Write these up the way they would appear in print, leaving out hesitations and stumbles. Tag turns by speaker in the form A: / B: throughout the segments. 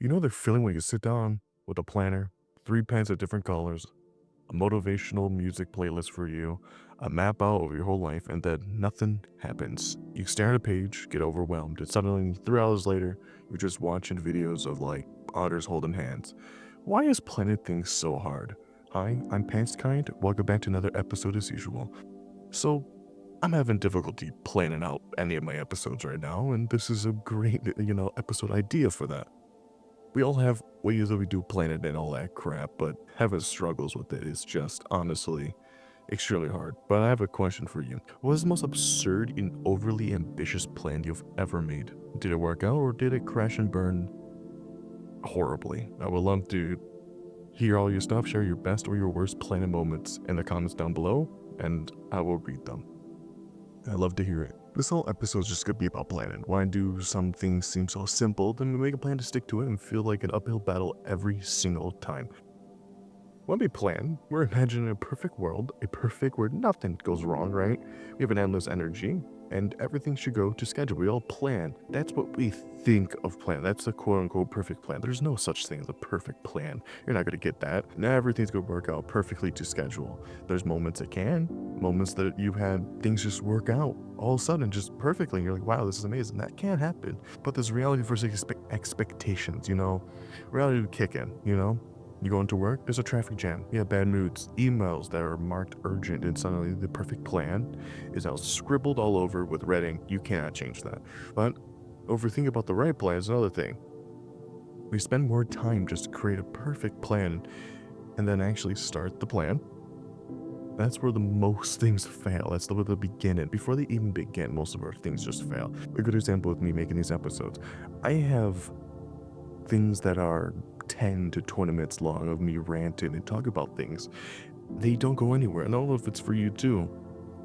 A: You know the feeling when you sit down with a planner, three pens of different colors, a motivational music playlist for you, a map out of your whole life, and then nothing happens. You stare at a page, get overwhelmed, and suddenly 3 hours later, you're just watching videos of like otters holding hands. Why is planning things so hard? Hi, I'm Pants Kind. Welcome back to another episode as usual. So, I'm having difficulty planning out any of my episodes right now, and this is a great, episode idea for that. We all have ways that we do planning and all that crap, but having struggles with it is just honestly extremely hard. But I have a question for you. What is the most absurd and overly ambitious plan you've ever made? Did it work out or did it crash and burn horribly? I would love to hear all your stuff, share your best or your worst planning moments in the comments down below, and I will read them. I love to hear it. This whole episode is just gonna be about planning. Why do some things seem so simple, then we make a plan to stick to it and feel like an uphill battle every single time. When we plan, we're imagining a perfect world, a perfect where nothing goes wrong, right? We have an endless energy, and everything should go to schedule. We all plan. That's what we think of plan. That's a quote-unquote perfect plan. There's no such thing as a perfect plan. You're not gonna get that. Not everything's gonna work out perfectly to schedule. There's moments it can, moments that you've had things just work out all of a sudden just perfectly. And you're like, wow, this is amazing. That can't happen. But there's reality versus expectations, Reality would kick in, You go into work, there's a traffic jam. You have bad moods, emails that are marked urgent, and suddenly the perfect plan is now scribbled all over with red ink. You cannot change that. But overthinking about the right plan is another thing. We spend more time just to create a perfect plan and then actually start the plan. That's where the most things fail. That's where the beginning. Before they even begin, most of our things just fail. A good example with me making these episodes. I have things that are 10 to 20 minutes long of me ranting and talk about things. They don't go anywhere. And I don't know if it's for you too,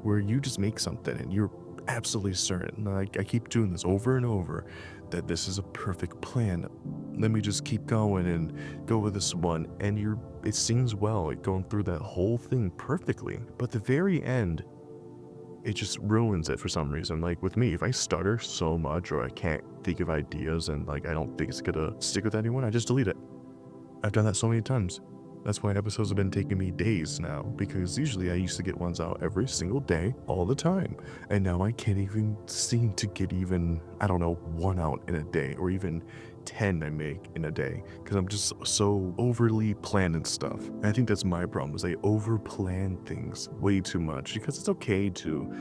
A: where you just make something and you're absolutely certain. I keep doing this over and over that this is a perfect plan. Let me just keep going and go with this one. And it sings well, like going through that whole thing perfectly. But the very end, it just ruins it for some reason. Like with me, if I stutter so much or I can't think of ideas and like I don't think it's gonna stick with anyone, I just delete it. I've done that so many times. That's why episodes have been taking me days now, because usually I used to get ones out every single day, all the time. And now I can't even seem to get even, I don't know, one out in a day, or even 10 I make in a day, because I'm just so overly planning stuff. And I think that's my problem, is I over plan things way too much, because it's okay to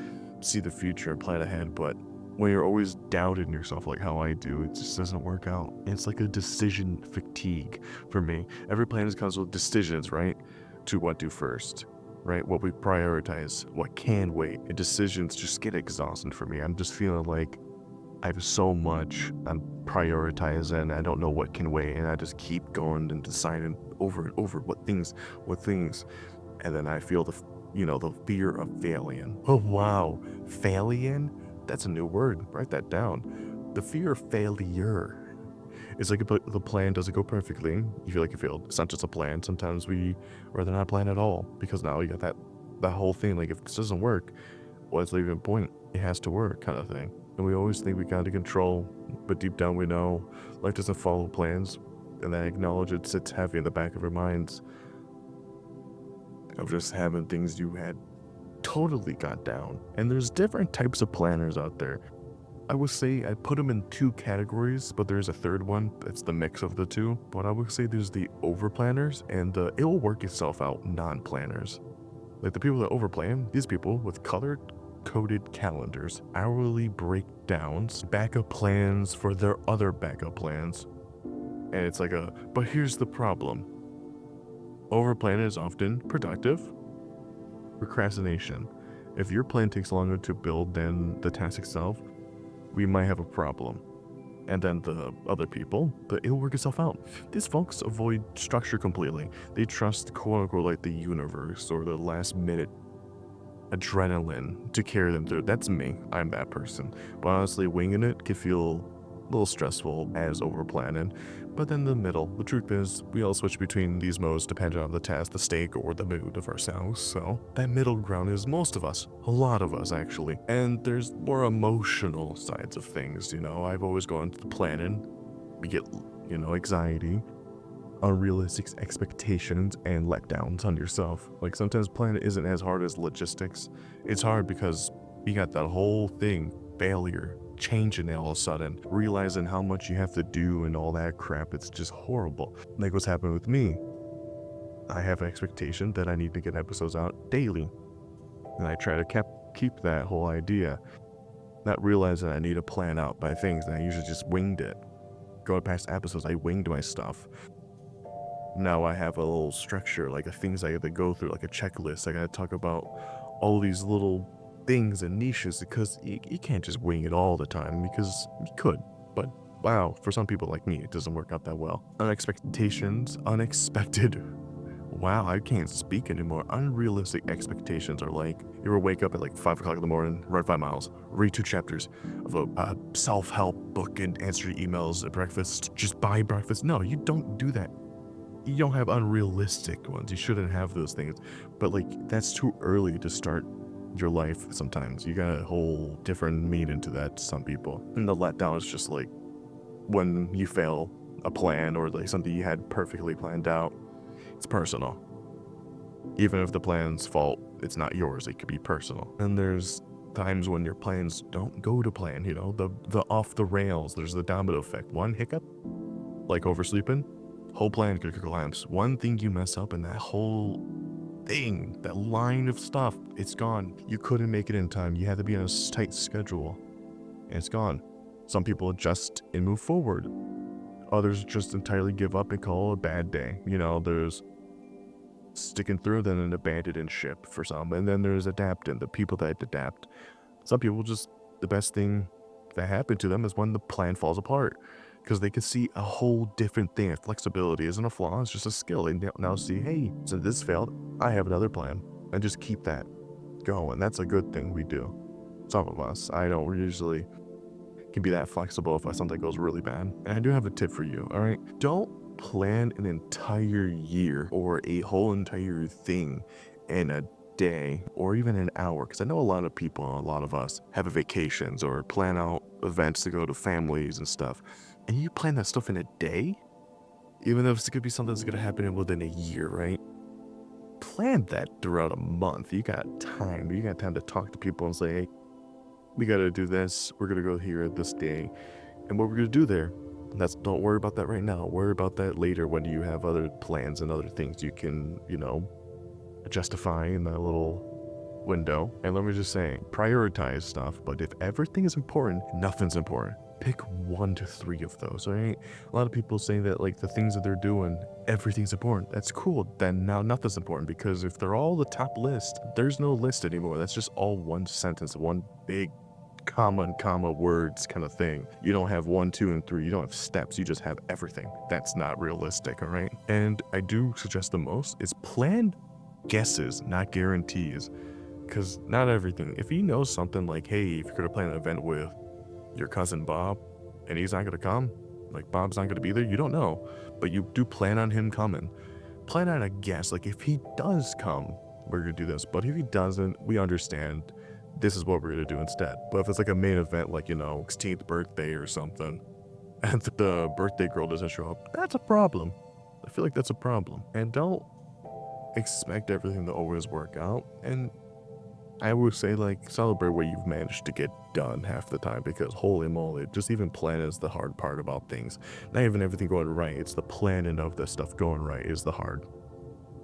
A: see the future and plan ahead, but when you're always doubting yourself like how I do, it just doesn't work out. It's like a decision fatigue for me. Every plan comes with decisions, right? To what do first, right? What we prioritize, what can wait. And decisions just get exhausting for me. I'm just feeling like I have so much I'm prioritizing. I don't know what can wait. And I just keep going and deciding over and over what things. And then I feel the fear of failing. Oh, wow. Failing? That's a new word. Write that down. The fear of failure. It's like if the plan doesn't go perfectly, you feel like you failed. It's not just a plan. Sometimes we rather not plan at all, because now you got that whole thing. Like if this doesn't work, what's the even point? It has to work, kind of thing. And we always think we got to control, but deep down we know life doesn't follow plans, and I acknowledge it sits heavy in the back of our minds of just having things you had totally got down. And there's different types of planners out there. I would say I put them in two categories, but there's a third one that's the mix of the two. But I would say there's the over planners and the it will work itself out non-planners. Like the people that overplan, these people with colored coded calendars, hourly breakdowns, backup plans for their other backup plans. And it's like but here's the problem. Overplanning is often productive. Procrastination. If your plan takes longer to build than the task itself, we might have a problem. And then the other people, it'll work itself out. These folks avoid structure completely. They trust quote unquote like the universe or the last minute adrenaline to carry them through. That's me. I'm that person. But honestly, winging it can feel a little stressful as over planning. But then the middle, the truth is, we all switch between these modes depending on the task, the stake, or the mood of ourselves. So that middle ground is most of us, a lot of us actually. And there's more emotional sides of things, I've always gone to the planning You get, anxiety, unrealistic expectations, and letdowns on yourself. Like sometimes planning isn't as hard as logistics. It's hard because you got that whole thing, failure, changing it all of a sudden, realizing how much you have to do and all that crap. It's just horrible. Like what's happened with me. I have an expectation that I need to get episodes out daily. And I try to keep that whole idea, not realizing I need to plan out by things, and I usually just winged it. Going past episodes, I winged my stuff. Now I have a little structure, like a things I have to go through, like a checklist. I gotta talk about all these little things and niches because you can't just wing it all the time because you could. But wow, for some people like me, it doesn't work out that well. Unexpected. Wow, I can't speak anymore. Unrealistic expectations are like you ever wake up at like 5 o'clock in the morning, run 5 miles, read 2 chapters of a self-help book and answer emails at breakfast, just buy breakfast. No, you don't do that. You don't have unrealistic ones. You shouldn't have those things. But like that's too early to start your life sometimes. You got a whole different meaning to that to some people. And the letdown is just like when you fail a plan or like something you had perfectly planned out. It's personal. Even if the plan's fault, it's not yours. It could be personal. And there's times when your plans don't go to plan, the off the rails. There's the domino effect. One hiccup, like oversleeping, whole plan could collapse. One thing you mess up and that whole thing, that line of stuff, it's gone. You couldn't make it in time. You had to be on a tight schedule and it's gone. Some people adjust and move forward. Others just entirely give up and call it a bad day. There's sticking through, then an abandoned ship for some, and then there's adapting, the people that adapt. Some people just, the best thing that happened to them is when the plan falls apart because they can see a whole different thing. Flexibility isn't a flaw, it's just a skill. They now see, hey, so this failed, I have another plan, and just keep that going. That's a good thing we do. Some of us, I don't usually can be that flexible if something goes really bad. And I do have a tip for you, all right? Don't plan an entire year or a whole entire thing in a day or even an hour, because I know a lot of people, a lot of us have vacations or plan out events to go to families and stuff, and you plan that stuff in a day, even though it's gonna be something that's gonna happen within a year, right? Plan that throughout a month. You got time. You got time to talk to people and say, hey, we gotta do this. We're gonna go here this day, and what we're gonna do there. Don't worry about that right now. Worry about that later when you have other plans and other things you can, justify in that little window. And let me just say, prioritize stuff, but if everything is important, nothing's important. Pick 1 to 3 of those, all right? A lot of people say that like the things that they're doing, everything's important. That's cool. Then now nothing's important because if they're all the top list, there's no list anymore. That's just all one sentence, one big comma and comma words kind of thing. You don't have 1, 2, and 3. You don't have steps. You just have everything. That's not realistic, all right? And I do suggest the most is plan guesses, not guarantees. Because not everything. If you know something like, hey, if you're going to plan an event with your cousin Bob and he's not going to come, like Bob's not going to be there, you don't know. But you do plan on him coming. Plan on a guess. Like if he does come, we're going to do this. But if he doesn't, we understand. This is what we're going to do instead. But if it's like a main event, like, 16th birthday or something, and the birthday girl doesn't show up, that's a problem. I feel like that's a problem. And don't expect everything to always work out. And I would say, like, celebrate what you've managed to get done half the time, because holy moly, just even planning is the hard part about things. Not even everything going right, it's the planning of the stuff going right is the hard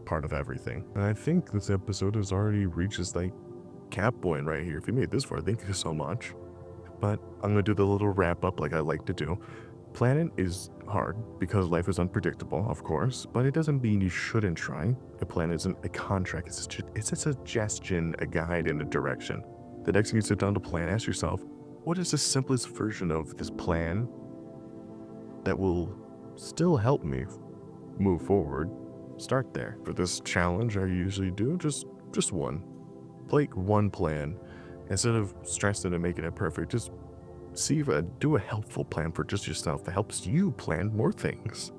A: part of everything. And I think this episode has already reached this, like, cap point right here. If you made this far, thank you so much. But I'm gonna do the little wrap up like I like to do. Planning is hard because life is unpredictable, of course, but it doesn't mean you shouldn't try. A plan isn't a contract, it's a suggestion, a guide, and a direction. The next time you sit down to plan, ask yourself, what is the simplest version of this plan that will still help me move forward? Start there. For this challenge, I usually do just one. Like one plan. Instead of stressing and making it perfect, just do a helpful plan for just yourself that helps you plan more things.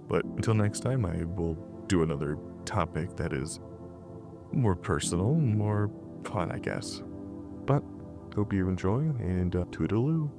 A: But until next time, I will do another topic that is more personal, more fun, I guess. But hope you enjoy, and toodaloo.